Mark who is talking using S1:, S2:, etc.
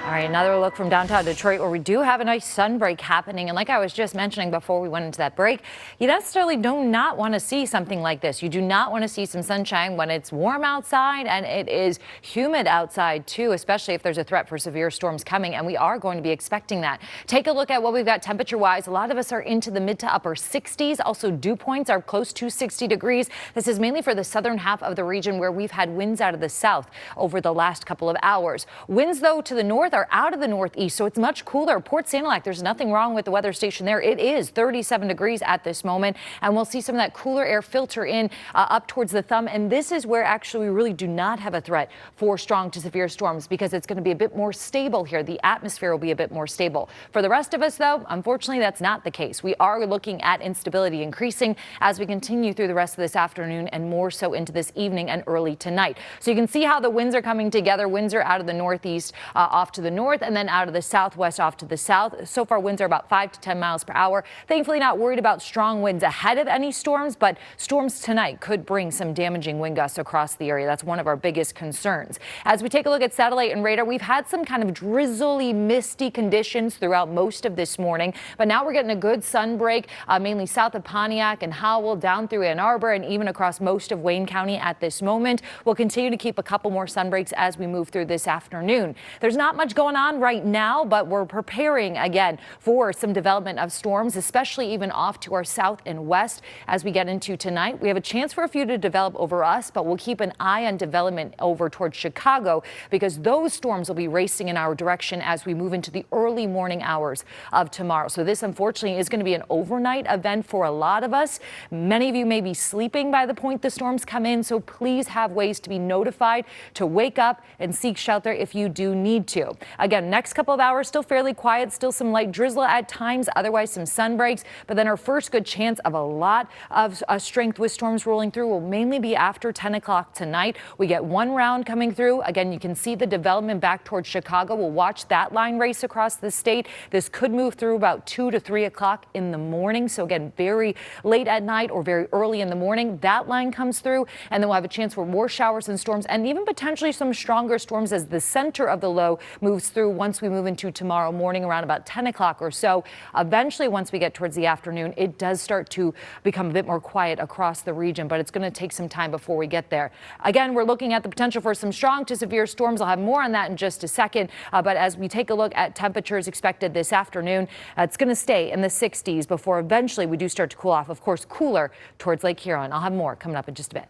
S1: All right, another look from downtown Detroit where we do have a nice sun break happening. And like I was just mentioning before we went into that break, you necessarily do not want to see something like this. You do not want to see some sunshine when it's warm outside and it is humid outside too, especially if there's a threat for severe storms coming. And we are going to be expecting that. Take a look at what we've got temperature wise. A lot of us are into the mid to upper 60s. Also, dew points are close to 60 degrees. This is mainly for the southern half of the region where we've had winds out of the south over the last couple of hours. Winds, though, to the north are out of the northeast, so it's much cooler. Port Sanilac, there's nothing wrong with the weather station there. It is 37 degrees at this moment, and we'll see some of that cooler air filter in up towards the thumb. And this is where actually we really do not have a threat for strong to severe storms because it's going to be a bit more stable here. The atmosphere will be a bit more stable. For the rest of us, though, unfortunately, that's not the case. We are looking at instability increasing as we continue through the rest of this afternoon and more so into this evening and early tonight. So you can see how the winds are coming together. Winds are out of the northeast off to the north, and then out of the southwest off to the south. So far, winds are about 5 to 10 miles per hour. Thankfully, not worried about strong winds ahead of any storms, but storms tonight could bring some damaging wind gusts across the area. That's one of our biggest concerns. As we take a look at satellite and radar, we've had some kind of drizzly, misty conditions throughout most of this morning, but now we're getting a good sun break, mainly south of Pontiac and Howell, down through Ann Arbor, and even across most of Wayne County at this moment. We'll continue to keep a couple more sun breaks as we move through this afternoon. There's not much going on right now, but we're preparing again for some development of storms, especially even off to our south and west as we get into tonight. We have a chance for a few to develop over us, but we'll keep an eye on development over towards Chicago because those storms will be racing in our direction as we move into the early morning hours of tomorrow. So this, unfortunately, is going to be an overnight event for a lot of us. Many of you may be sleeping by the point the storms come in, so please have ways to be notified to wake up and seek shelter if you do need to. Again, next couple of hours still fairly quiet, still some light drizzle at times, otherwise some sun breaks, but then our first good chance of a lot of strength with storms rolling through will mainly be after 10 o'clock tonight. We get one round coming through. Again, you can see the development back towards Chicago. We'll watch that line race across the state. This could move through about 2 to 3 o'clock in the morning. So again, very late at night or very early in the morning, that line comes through, and then we'll have a chance for more showers and storms and even potentially some stronger storms as the center of the low moves through once we move into tomorrow morning around about 10 o'clock or so. Eventually, once we get towards the afternoon, it does start to become a bit more quiet across the region, but it's going to take some time before we get there. Again, we're looking at the potential for some strong to severe storms. I'll have more on that in just a second. But as we take a look at temperatures expected this afternoon, it's going to stay in the 60s before eventually we do start to cool off. Of course, cooler towards Lake Huron. I'll have more coming up in just a bit.